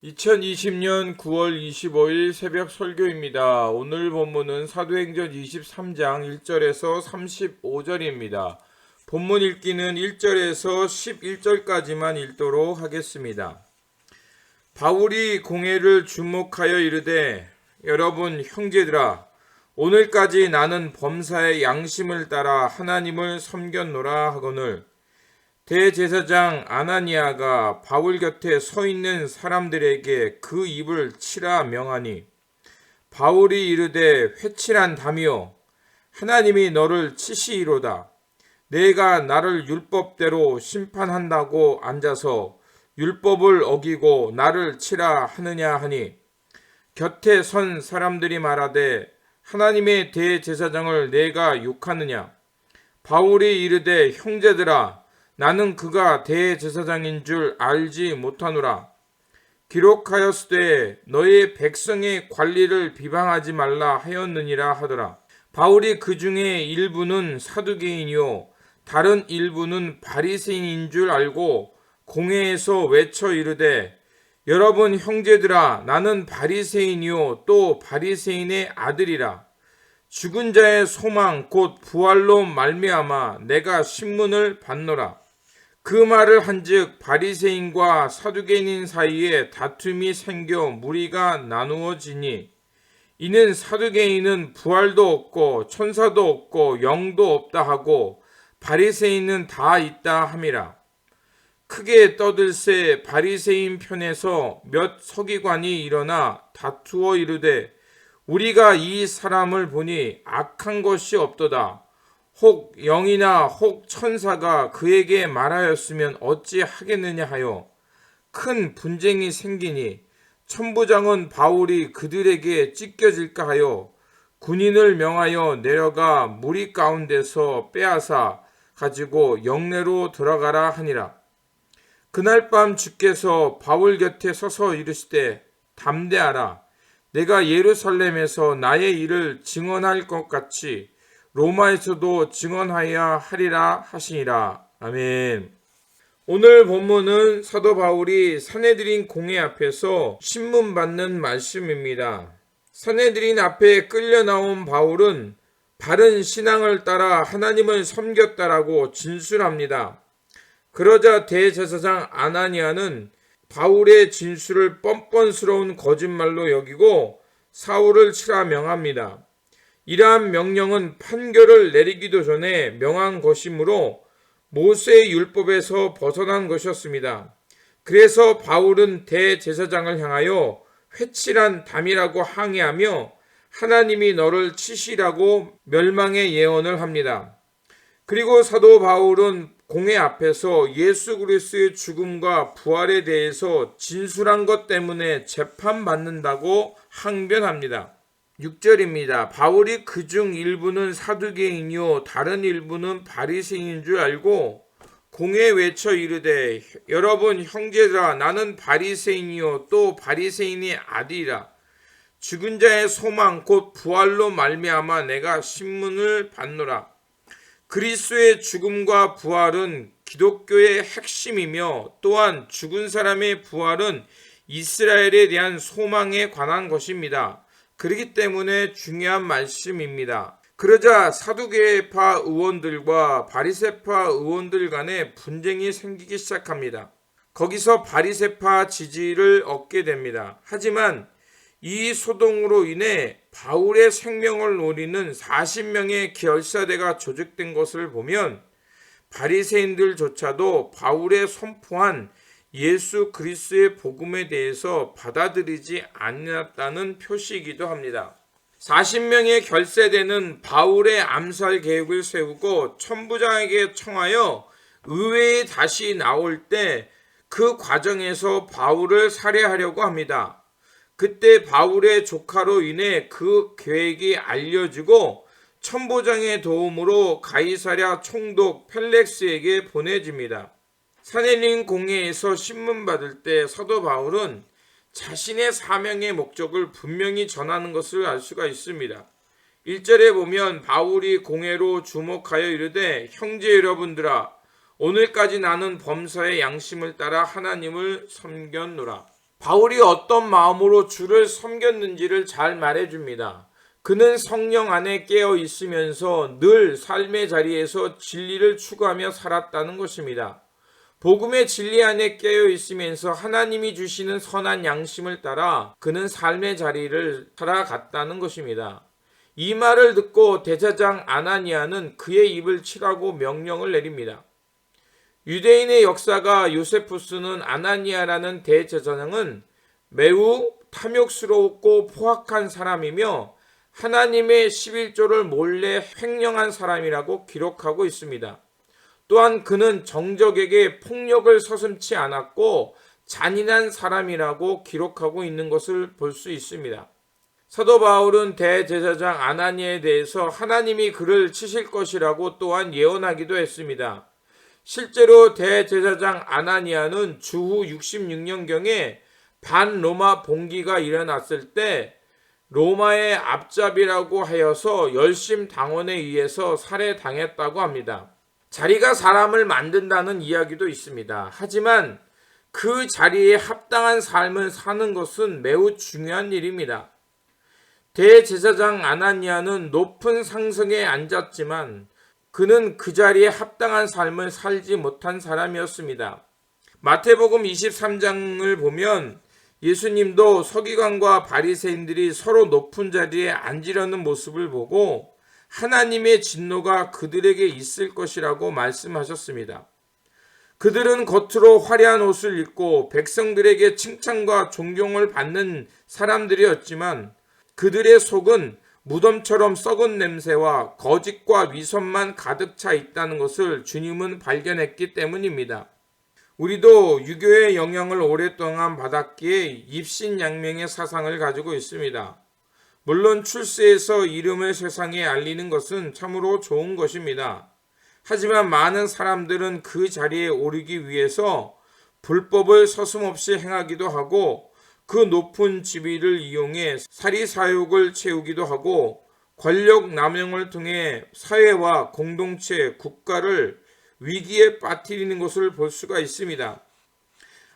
2020년 9월 25일 새벽 설교입니다. 오늘 본문은 사도행전 23장 1절에서 35절입니다. 본문 읽기는 1절에서 11절까지만 읽도록 하겠습니다. 바울이 공회를 주목하여 이르되, 여러분 형제들아, 오늘까지 나는 범사의 양심을 따라 하나님을 섬겼노라 하거늘, 대제사장 아나니아가 바울 곁에 서 있는 사람들에게 그 입을 치라 명하니, 바울이 이르되, 회칠한 담이여, 하나님이 너를 치시이로다. 내가 나를 율법대로 심판한다고 앉아서 율법을 어기고 나를 치라 하느냐 하니, 곁에 선 사람들이 말하되, 하나님의 대제사장을 내가 욕하느냐? 바울이 이르되, 형제들아, 나는 그가 대제사장인 줄 알지 못하노라. 기록하였으되 너의 백성의 관리를 비방하지 말라 하였느니라 하더라. 바울이 그 중에 일부는 사두개인이요 다른 일부는 바리새인인 줄 알고 공회에서 외쳐 이르되, 여러분 형제들아, 나는 바리새인이요 또 바리새인의 아들이라. 죽은 자의 소망 곧 부활로 말미암아 내가 신문을 받노라. 그 말을 한즉 바리새인과 사두개인 사이에 다툼이 생겨 무리가 나누어지니, 이는 사두개인은 부활도 없고 천사도 없고 영도 없다 하고 바리새인은 다 있다 함이라. 크게 떠들새 바리새인 편에서 몇 서기관이 일어나 다투어 이르되, 우리가 이 사람을 보니 악한 것이 없도다. 혹 영이나 혹 천사가 그에게 말하였으면 어찌 하겠느냐 하여 큰 분쟁이 생기니, 천부장은 바울이 그들에게 찢겨질까 하여 군인을 명하여 내려가 무리 가운데서 빼앗아 가지고 영내로 들어가라 하니라. 그날 밤 주께서 바울 곁에 서서 이르시되, 담대하라. 내가 예루살렘에서 나의 일을 증언할 것 같이 로마에서도 증언하여야 하리라 하시니라. 아멘. 오늘 본문은 사도 바울이 산헤드린 공회 앞에서 신문 받는 말씀입니다. 산헤드린 앞에 끌려 나온 바울은 바른 신앙을 따라 하나님을 섬겼다라고 진술합니다. 그러자 대제사장 아나니아는 바울의 진술을 뻔뻔스러운 거짓말로 여기고 사울을 치라 명합니다. 이러한 명령은 판결을 내리기도 전에 명한 것이므로 모세의 율법에서 벗어난 것이었습니다. 그래서 바울은 대제사장을 향하여 회칠한 담이라고 항의하며 하나님이 너를 치시라고 멸망의 예언을 합니다. 그리고 사도 바울은 공회 앞에서 예수 그리스도의 죽음과 부활에 대해서 진술한 것 때문에 재판받는다고 항변합니다. 6절입니다. 바울이 그중 일부는 사두개인이요 다른 일부는 바리새인인 줄 알고 공회에 외쳐 이르되, 여러분 형제들아, 나는 바리새인이요 또 바리새인의 아들이라. 죽은 자의 소망 곧 부활로 말미암아 내가 신문을 받노라. 그리스도의 죽음과 부활은 기독교의 핵심이며, 또한 죽은 사람의 부활은 이스라엘에 대한 소망에 관한 것입니다. 그렇기 때문에 중요한 말씀입니다. 그러자 사두개파 의원들과 바리새파 의원들 간에 분쟁이 생기기 시작합니다. 거기서 바리새파 지지를 얻게 됩니다. 하지만 이 소동으로 인해 바울의 생명을 노리는 40명의 결사대가 조직된 것을 보면 바리새인들조차도 바울의 선포한 예수 그리스도의 복음에 대해서 받아들이지 않았다는 표시이기도 합니다. 40명의 결세대는 바울의 암살 계획을 세우고 천부장에게 청하여 의회에 다시 나올 때 그 과정에서 바울을 살해하려고 합니다. 그때 바울의 조카로 인해 그 계획이 알려지고 천부장의 도움으로 가이사랴 총독 펠렉스에게 보내집니다. 산헤드린 공회에서 신문 받을 때 사도 바울은 자신의 사명의 목적을 분명히 전하는 것을 알 수가 있습니다. 1절에 보면 바울이 공회로 주목하여 이르되, 형제 여러분들아, 오늘까지 나는 범사의 양심을 따라 하나님을 섬겼노라. 바울이 어떤 마음으로 주를 섬겼는지를 잘 말해줍니다. 그는 성령 안에 깨어 있으면서 늘 삶의 자리에서 진리를 추구하며 살았다는 것입니다. 복음의 진리 안에 깨어 있으면서 하나님이 주시는 선한 양심을 따라 그는 삶의 자리를 살아갔다는 것입니다. 이 말을 듣고 대제사장 아나니아는 그의 입을 치라고 명령을 내립니다. 유대인의 역사가 요세푸스는 아나니아라는 대제사장은 매우 탐욕스럽고 포악한 사람이며 하나님의 11조를 몰래 횡령한 사람이라고 기록하고 있습니다. 또한 그는 정적에게 폭력을 서슴지 않았고 잔인한 사람이라고 기록하고 있는 것을 볼 수 있습니다. 사도 바울은 대제사장 아나니아에 대해서 하나님이 그를 치실 것이라고 또한 예언하기도 했습니다. 실제로 대제사장 아나니아는 주후 66년경에 반로마 봉기가 일어났을 때 로마의 앞잡이라고 하여서 열심 당원에 의해서 살해당했다고 합니다. 자리가 사람을 만든다는 이야기도 있습니다. 하지만 그 자리에 합당한 삶을 사는 것은 매우 중요한 일입니다. 대제사장 아나니아는 높은 상성에 앉았지만 그는 그 자리에 합당한 삶을 살지 못한 사람이었습니다. 마태복음 23장을 보면 예수님도 서기관과 바리새인들이 서로 높은 자리에 앉으려는 모습을 보고 하나님의 진노가 그들에게 있을 것이라고 말씀하셨습니다. 그들은 겉으로 화려한 옷을 입고 백성들에게 칭찬과 존경을 받는 사람들이었지만 그들의 속은 무덤처럼 썩은 냄새와 거짓과 위선만 가득 차 있다는 것을 주님은 발견했기 때문입니다. 우리도 유교의 영향을 오랫동안 받았기에 입신양명의 사상을 가지고 있습니다. 물론 출세해서 이름을 세상에 알리는 것은 참으로 좋은 것입니다. 하지만 많은 사람들은 그 자리에 오르기 위해서 불법을 서슴없이 행하기도 하고 그 높은 지위를 이용해 사리사욕을 채우기도 하고 권력 남용을 통해 사회와 공동체, 국가를 위기에 빠뜨리는 것을 볼 수가 있습니다.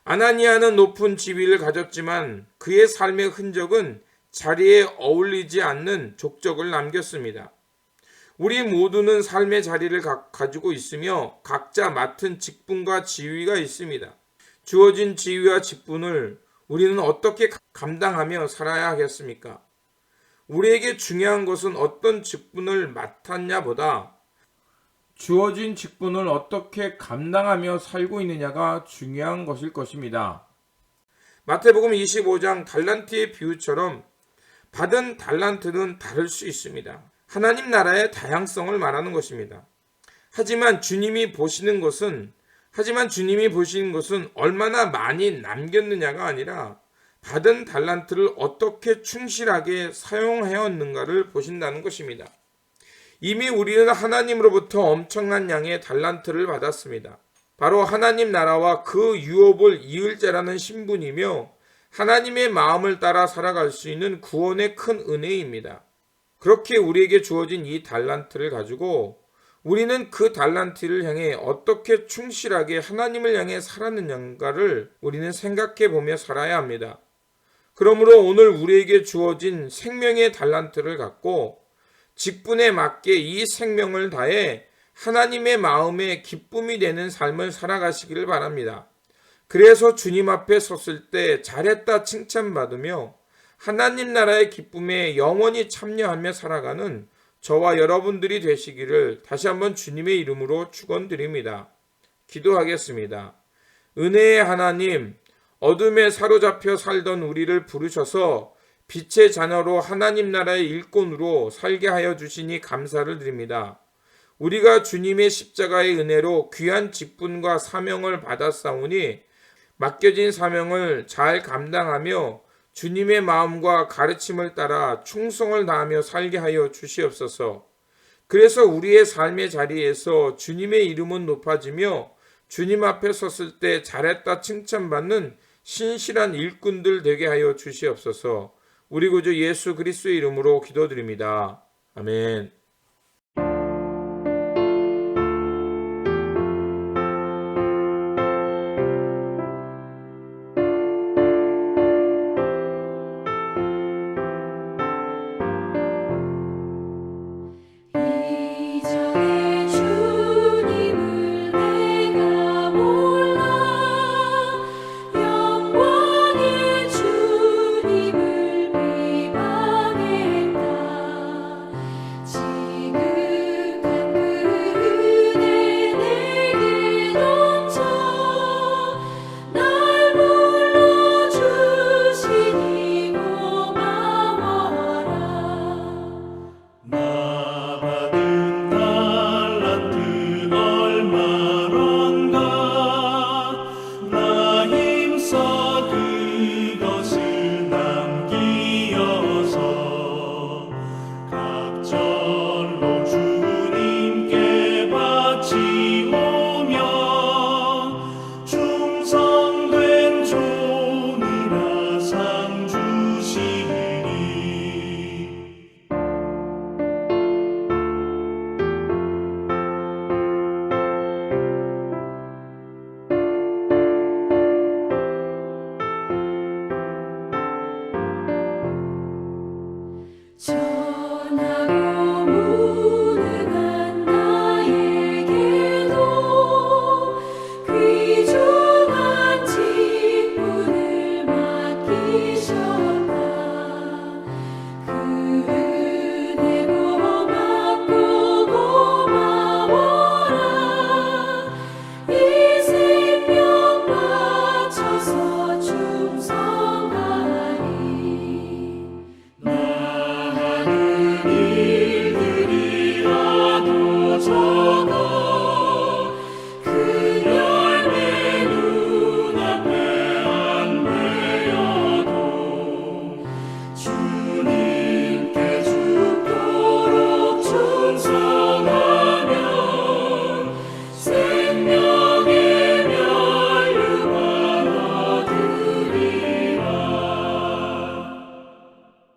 아나니아는 높은 지위를 가졌지만 그의 삶의 흔적은 자리에 어울리지 않는 족적을 남겼습니다. 우리 모두는 삶의 자리를 가지고 있으며 각자 맡은 직분과 지위가 있습니다. 주어진 지위와 직분을 우리는 어떻게 감당하며 살아야 하겠습니까? 우리에게 중요한 것은 어떤 직분을 맡았냐보다 주어진 직분을 어떻게 감당하며 살고 있느냐가 중요한 것일 것입니다. 마태복음 25장 달란트의 비유처럼 받은 달란트는 다를 수 있습니다. 하나님 나라의 다양성을 말하는 것입니다. 하지만 주님이 보시는 것은 얼마나 많이 남겼느냐가 아니라 받은 달란트를 어떻게 충실하게 사용하였는가를 보신다는 것입니다. 이미 우리는 하나님으로부터 엄청난 양의 달란트를 받았습니다. 바로 하나님 나라와 그 유업을 이을 자라는 신분이며 하나님의 마음을 따라 살아갈 수 있는 구원의 큰 은혜입니다. 그렇게 우리에게 주어진 이 달란트를 가지고 우리는 그 달란트를 향해 어떻게 충실하게 하나님을 향해 살았느냐를 우리는 생각해 보며 살아야 합니다. 그러므로 오늘 우리에게 주어진 생명의 달란트를 갖고 직분에 맞게 이 생명을 다해 하나님의 마음에 기쁨이 되는 삶을 살아가시기를 바랍니다. 그래서 주님 앞에 섰을 때 잘했다 칭찬받으며 하나님 나라의 기쁨에 영원히 참여하며 살아가는 저와 여러분들이 되시기를 다시 한번 주님의 이름으로 축원드립니다. 기도하겠습니다. 은혜의 하나님, 어둠에 사로잡혀 살던 우리를 부르셔서 빛의 자녀로 하나님 나라의 일꾼으로 살게 하여 주시니 감사를 드립니다. 우리가 주님의 십자가의 은혜로 귀한 직분과 사명을 받았사오니 맡겨진 사명을 잘 감당하며 주님의 마음과 가르침을 따라 충성을 다하며 살게 하여 주시옵소서. 그래서 우리의 삶의 자리에서 주님의 이름은 높아지며 주님 앞에 섰을 때 잘했다 칭찬받는 신실한 일꾼들 되게 하여 주시옵소서. 우리 구주 예수 그리스도의 이름으로 기도드립니다. 아멘.